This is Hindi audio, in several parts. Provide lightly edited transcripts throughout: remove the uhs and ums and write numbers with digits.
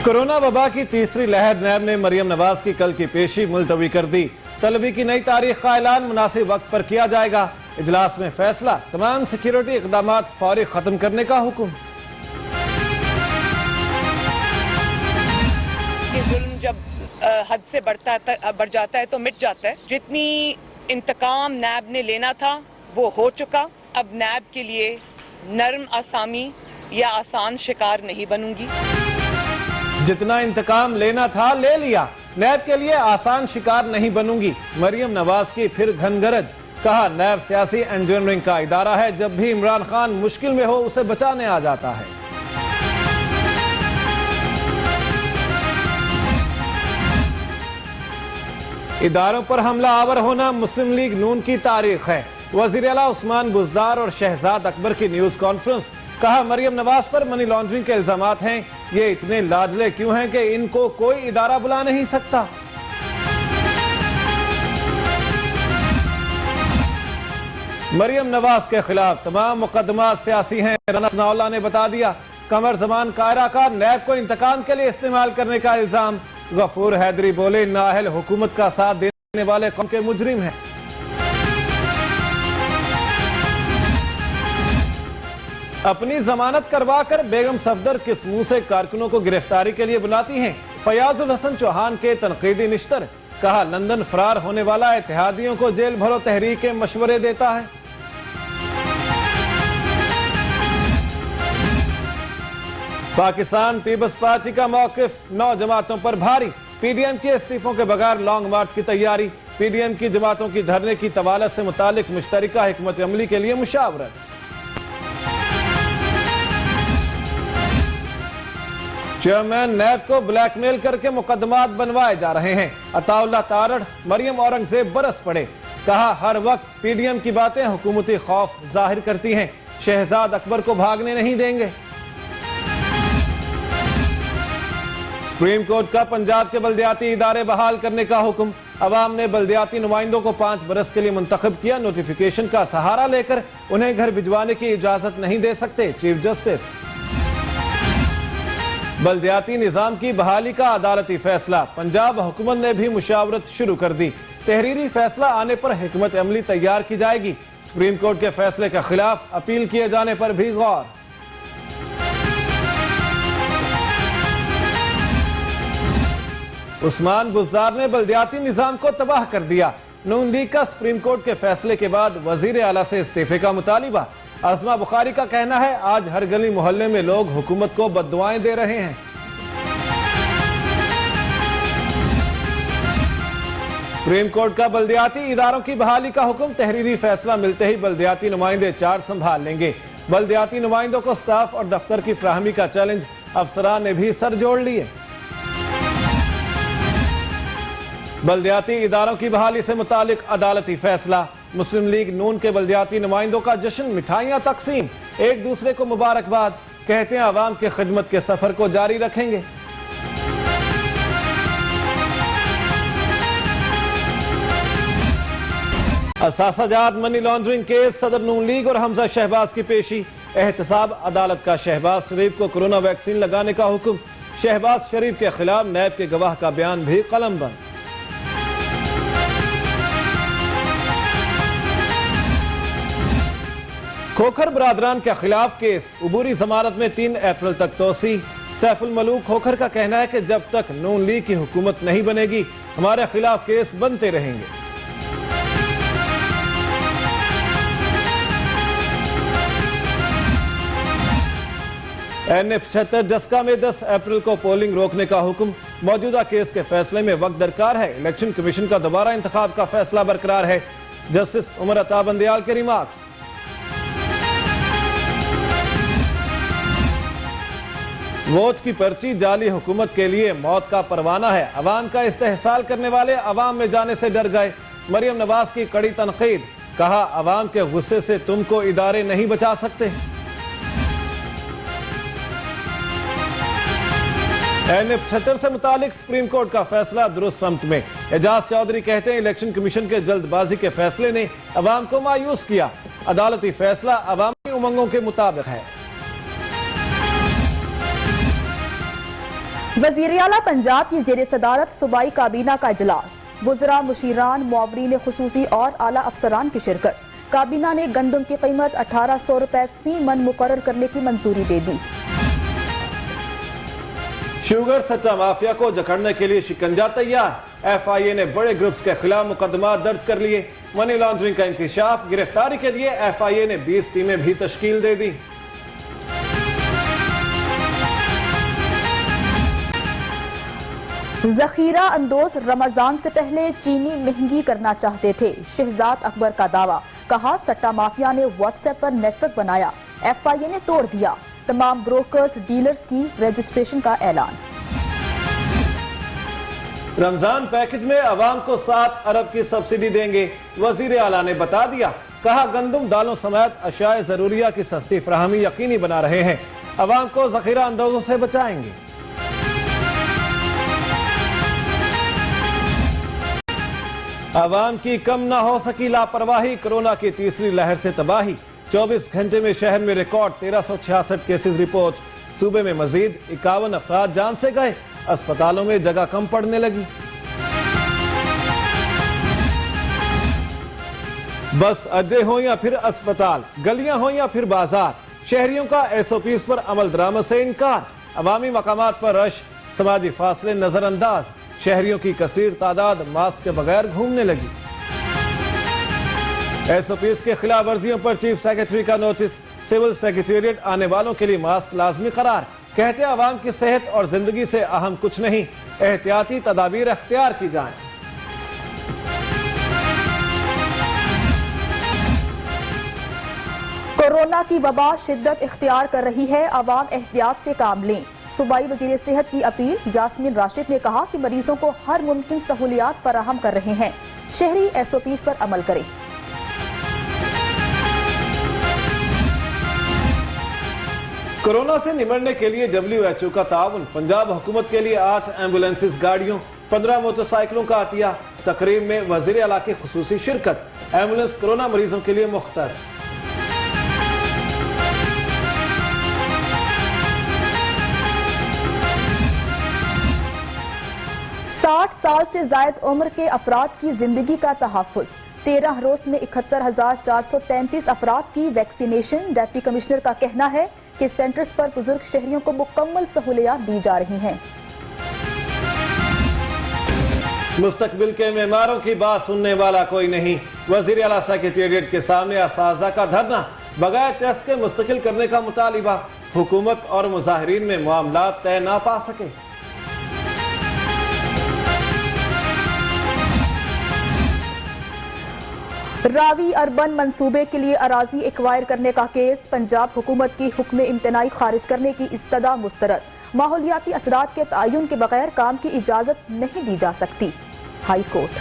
कोरोना वबा की तीसरी लहर नैब ने मरियम नवाज की कल की पेशी मुलतवी कर दी। तलबी की नई तारीख का ऐलान मुनासिब वक्त पर किया जाएगा। इजलास में फैसला, तमाम सिक्योरिटी इकदाम फौरी खत्म करने का हुक्म। ये जुल्म जब हद से बढ़ जाता है तो मिट जाता है। जितनी इंतकाम नैब ने लेना था वो हो चुका। अब नैब के लिए नर्म आसामी या आसान शिकार नहीं बनूंगी। जितना इंतकाम लेना था ले लिया, नैब के लिए आसान शिकार नहीं बनूंगी। मरियम नवाज की फिर घनगरज, कहा नैब सियासी इंजीनियरिंग का इदारा है, जब भी इमरान खान मुश्किल में हो उसे बचाने आ जाता है। इदारों पर हमला आवर होना मुस्लिम लीग नून की तारीख है। वजीर आला उस्मान बुज़दार और शहजाद अकबर की न्यूज कॉन्फ्रेंस, कहा मरियम नवाज पर मनी लॉन्ड्रिंग के इल्जामात हैं, ये इतने लाजले क्यों हैं कि इनको कोई इदारा बुला नहीं सकता। मरियम नवाज के खिलाफ तमाम मुकदमा सियासी हैं, राना सनाउल्लाह ने बता दिया। कमर जमान कायरा का नैब को इंतकाम के लिए इस्तेमाल करने का इल्जाम। गफूर हैदरी बोले नाअहल हुकूमत का साथ देने वाले कौम के मुजरिम हैं। अपनी जमानत करवाकर बेगम सफदर किस मुंह से कारकुनों को गिरफ्तारी के लिए बुलाती हैं। फयाजुल हसन चौहान के तनकीदी निश्तर, कहा लंदन फरार होने वाला इत्तेहादियों को जेल भरो तहरीक के मशवरे देता है। पाकिस्तान पीपल्स पार्टी का मौकिफ 9 जमातों पर भारी। पीडीएम के इस्तीफों के बगैर लॉन्ग मार्च की तैयारी। पीडीएम की जमातों की धरने की तवालत से मुतालिक मुश्तरका हिकमत अमली के लिए मुशावरत। चेयरमैन नैब को ब्लैकमेल करके मुकदमात बनवाए जा रहे हैं। अताउल्लाह तारड़, मरियम औरंगजेब बरस पड़े, कहा हर वक्त पीडीएम की बातें हुकूमती खौफ जाहिर करती हैं, शहजाद अकबर को भागने नहीं देंगे। सुप्रीम कोर्ट का पंजाब के बल्दियाती इदारे बहाल करने का हुक्म। अवाम ने बल्दियाती नुमाइंदों को 5 बरस के लिए मुंतखब किया। नोटिफिकेशन का सहारा लेकर उन्हें घर भिजवाने की इजाजत नहीं दे सकते, चीफ जस्टिस। बल्दियाती निजाम की बहाली का अदालती फैसला। पंजाब हुकूमत ने भी मुशावरत शुरू कर दी। तहरीरी फैसला आने पर हिकमत अमली तैयार की जाएगी। सुप्रीम कोर्ट के फैसले के खिलाफ अपील किए जाने पर भी गौर। उस्मान बुज़दार ने बल्दियाती निजाम को तबाह कर दिया। नून लीग का सुप्रीम कोर्ट के फैसले के बाद वजीर आला से इस्तीफे का मुतालिबा। आजमा बुखारी का कहना है आज हर गली मोहल्ले में लोग हुकूमत को बद्दुआएं दे रहे हैं। सुप्रीम कोर्ट का बल्दियाती इदारों की बहाली का हुक्म। तहरीरी फैसला मिलते ही बल्दियाती नुमाइंदे चार्ज संभाल लेंगे। बल्दियाती नुमाइंदों को स्टाफ और दफ्तर की फ्राहमी का चैलेंज। अफसरान ने भी सर जोड़ लिए। बल्दियाती इदारों की बहाली से मुतालिक अदालती फैसला। मुस्लिम लीग नून के बल्दियाती नुमाइंदों का जश्न, मिठाइयां तकसीम, एक दूसरे को मुबारकबाद, कहते हैं आवाम के खिदमत के सफर को जारी रखेंगे। असासाजात मनी लॉन्ड्रिंग केस, सदर नून लीग और हमजा शहबाज की पेशी। एहतसाब अदालत का शहबाज शरीफ को कोरोना वैक्सीन लगाने का हुक्म। शहबाज शरीफ के खिलाफ नैब के गवाह का बयान भी कलमबंद। खोखर बरादरान के खिलाफ केस, उबूरी जमानत में 3 अप्रैल तक तोसी। सैफुल मलूक खोखर का कहना है कि जब तक नून लीग की हुकूमत नहीं बनेगी हमारे खिलाफ केस बनते रहेंगे। NA-75 जस्का में 10 अप्रैल को पोलिंग रोकने का हुक्म। मौजूदा केस के फैसले में वक्त दरकार है। इलेक्शन कमीशन का दोबारा इंतखाब का फैसला बरकरार है। जस्टिस उमर अता बंदियाल के रिमार्क्स। वोट की पर्ची जाली हुकूमत के लिए मौत का परवाना है। अवाम का इस्तेहसाल करने वाले अवाम में जाने से डर गए। मरियम नवाज की कड़ी तनकीद, कहा अवाम के गुस्से से तुमको इदारे नहीं बचा सकते। NA-75 से मुतालिक सुप्रीम कोर्ट का फैसला दुरुस्त सम्त में। एजाज चौधरी कहते हैं इलेक्शन कमीशन के जल्दबाजी के फैसले ने अवाम को मायूस किया। अदालती फैसला अवामी उमंगों के मुताबिक है। वज़ीर आला पंजाब की ज़ेर सदारत सूबाई काबीना का इजलास, वज़रा, मुशीरान, मुआवरीन खुसूसी और आला अफसरान की शिरकत। काबीना ने गंदम की कीमत 1800 रुपए फी मन मुकर्रर करने की मंजूरी दे दी। शुगर सट्टा माफिया को जकड़ने के लिए शिकंजा तैयार। FIA ने बड़े ग्रुप्स के खिलाफ मुकदमा दर्ज कर लिए। मनी लॉन्ड्रिंग का इंकशाफ, गिरफ्तारी के लिए FIA ने 20 टीमें भी तश्कील दे दी। जखीरा अंदोज रमजान से पहले चीनी महंगी करना चाहते थे, शहजाद अकबर का दावा। कहा सट्टा माफिया ने व्हाट्सएप पर नेटवर्क बनाया, FIA ने तोड़ दिया। तमाम ब्रोकर्स डीलर्स की रजिस्ट्रेशन का ऐलान। रमजान पैकेज में अवाम को 7 अरब की सब्सिडी देंगे, वजीर आला ने बता दिया। कहा गंदम, दालों समेत अशाए जरूरिया की सस्ती फराहमी यकीनी बना रहे हैं, अवाम को जखीरा अंदोजों से बचाएंगे। अवाम की कम न हो सकी लापरवाही, कोरोना की तीसरी लहर से तबाही। 24 घंटे में शहर में रिकॉर्ड 1366 केसेस रिपोर्ट। सूबे में मजीद 51 अफराद जान से गए, अस्पतालों में जगह कम पड़ने लगी। बस अड्डे हो या फिर अस्पताल, गलियां हो या फिर बाजार, शहरियों का SOPs पर अमल दरामद से इनकार। अवामी मकामात पर रश, समाजी फासले नजरअंदाज, शहरियों की कसीर तादाद मास्क के बगैर घूमने लगी। SOPs के खिलाफ वर्जियों पर चीफ सेक्रेटरी का नोटिस, सिविल सेक्रेटेरिएट आने वालों के लिए मास्क लाजमी करार। कहते आवाम की सेहत और जिंदगी से अहम कुछ नहीं, एहतियाती तदाबीर अख्तियार की जाएं। कोरोना की वबा शिद्दत इख्तियार कर रही है, अवाम एहतियात से काम लें। सूबाई वजीर सेहत की अपील। जासमीन राशिद ने कहा कि मरीजों को हर मुमकिन सहूलियात फराहम कर रहे हैं, शहरी SOPs पर अमल करें। कोरोना से निमटने के लिए WHO का ताउन। पंजाब हुकूमत के लिए 8 एम्बुलेंसेस गाड़ियों, 15 मोटरसाइकिलों का अतिया। तकरीब में वजीर आला की खुसूसी शिरकत। एम्बुलेंस कोरोना मरीजों के लिए मुख्तस। साठ साल से जायद उम्र के अफराद की जिंदगी का तहफ़्फ़ुज़। 13 रोज में 71,433 अफराद की वैक्सीनेशन। डिप्टी कमिश्नर का कहना है कि सेंटर्स पर बुजुर्ग शहरियों को मुकम्मल सहूलियात दी जा रही हैं। मुस्तकबिल के मेमारों की बात सुनने वाला कोई नहीं, वजीर आला सेक्रेटेरिएट के सामने असाज़ा का धरना। बगैर टेस्ट के मुस्तकिल करने का मुतालिबा। हुकूमत और मुजाहिरीन में मामला तय ना पा सके। रावी अर्बन मंसूबे के लिए अराजी एक्वायर करने का केस। पंजाब हुकूमत की हुक्म इम्तनाई खारिज करने की इस्तदा मुस्तरद। माहौलियाती असरात के तयन के बगैर काम की इजाजत नहीं दी जा सकती, हाई कोर्ट।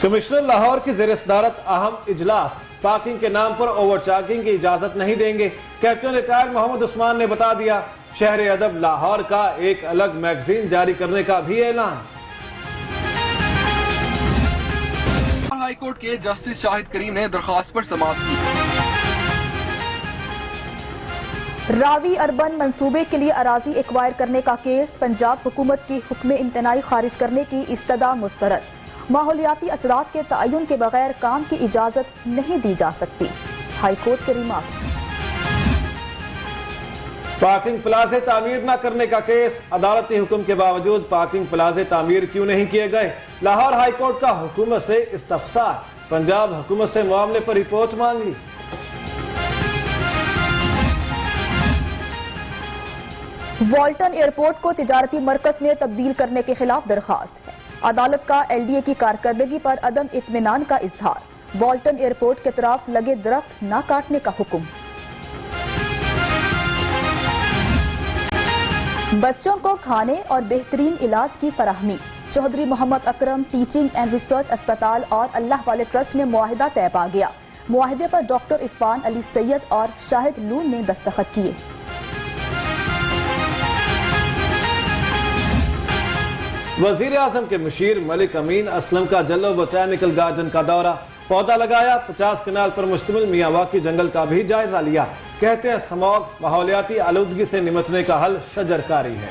कमिश्नर लाहौर की ज़ेर सदारत अहम इजलास। पार्किंग के नाम पर ओवरचार्जिंग की इजाजत नहीं देंगे, कैप्टन रिटायर्ड मोहम्मद उस्मान ने बता दिया। शहर अदब लाहौर का एक अलग मैगजीन जारी करने का भी ऐलान। हाई कोर्ट के जस्टिस शाहिद करीम ने दरखास्त पर समाअत की। रावी अर्बन मंसूबे के लिए अराजी एक्वायर करने का केस। पंजाब हुकूमत की हुक्म इम्तनाई खारिज करने की इस्तदा मुस्तरद। माहौलियाती असरात के तयन के बगैर काम की इजाजत नहीं दी जा सकती, हाई कोर्ट के रिमार्क्स। पार्किंग प्लाजे तामीर न करने का केस। अदालती हुक्म के बावजूद पार्किंग प्लाजे तामीर क्यों नहीं किए गए? लाहौर हाई कोर्ट का हुकूमत से इस्तफसार। पंजाब हुकूमत से मामले पर रिपोर्ट मांग ली। वॉल्टन एयरपोर्ट को तिजारती मरकज में तब्दील करने के खिलाफ दरखास्त है। अदालत का LDA की कारकर्दगी पर अदम इत्मीनान का इजहार। वॉल्टन एयरपोर्ट के तरफ लगे दरख्त न काटने का हुक्म। बच्चों को खाने और बेहतरीन इलाज की फराहमी। Chaudhary Mohammad Akram teaching and research अस्पताल और अल्लाह वाले ट्रस्ट में मुआहिदा तय पा गया। मुआहिदे पर डॉक्टर इरफान अली सैयद और शाहिद लून ने दस्तखत किए। वजीर आजम के मुशीर मलिक अमीन असलम का जल्लो बोटैनिकल गार्डन का दौरा। पौधा लगाया, 50 कनाल पर मुश्तमिल मियावाकी जंगल का भी जायजा लिया। कहते हैं स्मॉग माहौलियाती आलूदगी से निपटने का हल शजरकारी है।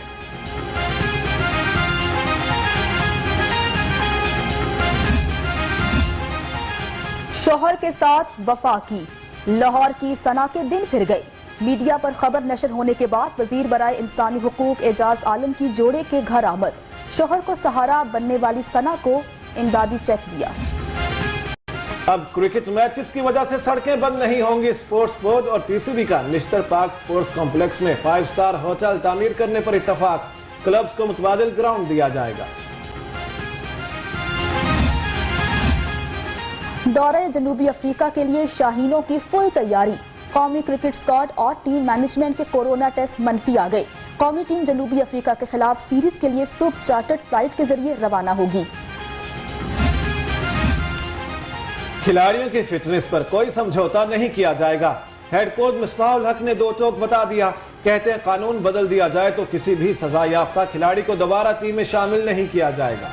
शौहर के साथ वफा की, लाहौर की सना के दिन फिर गए। मीडिया पर खबर नशर होने के बाद वजीर बराए इंसानी हुकूक एजाज आलम की जोड़े के घर आमद। शौहर को सहारा बनने वाली सना को इमदादी चेक दिया। अब क्रिकेट मैचेस की वजह से सड़कें बंद नहीं होंगी। स्पोर्ट्स बोर्ड और पीसीबी का निश्तर पार्क स्पोर्ट्स कॉम्प्लेक्स में 5 स्टार होटल तामीर करने पर इत्तफाक। क्लब्स को मुतबादिल ग्राउंड दिया जाएगा। दौरे जनूबी अफ्रीका के लिए शाहीनों की फुल तैयारी। कौमी क्रिकेट स्क्वाड और टीम मैनेजमेंट के कोरोना टेस्ट मनफी आ गए। कौमी टीम जनूबी अफ्रीका के खिलाफ सीरीज के लिए सुबह चार्टर्ड फ्लाइट के जरिए रवाना होगी। खिलाड़ियों की फिटनेस पर कोई समझौता नहीं किया जाएगा। हेड कोच मिसबाहुल हक ने दो टोक बता दिया। कहते हैं कानून बदल दिया जाए तो किसी भी सजा याफ्ता खिलाड़ी को दोबारा टीम में शामिल नहीं किया जाएगा।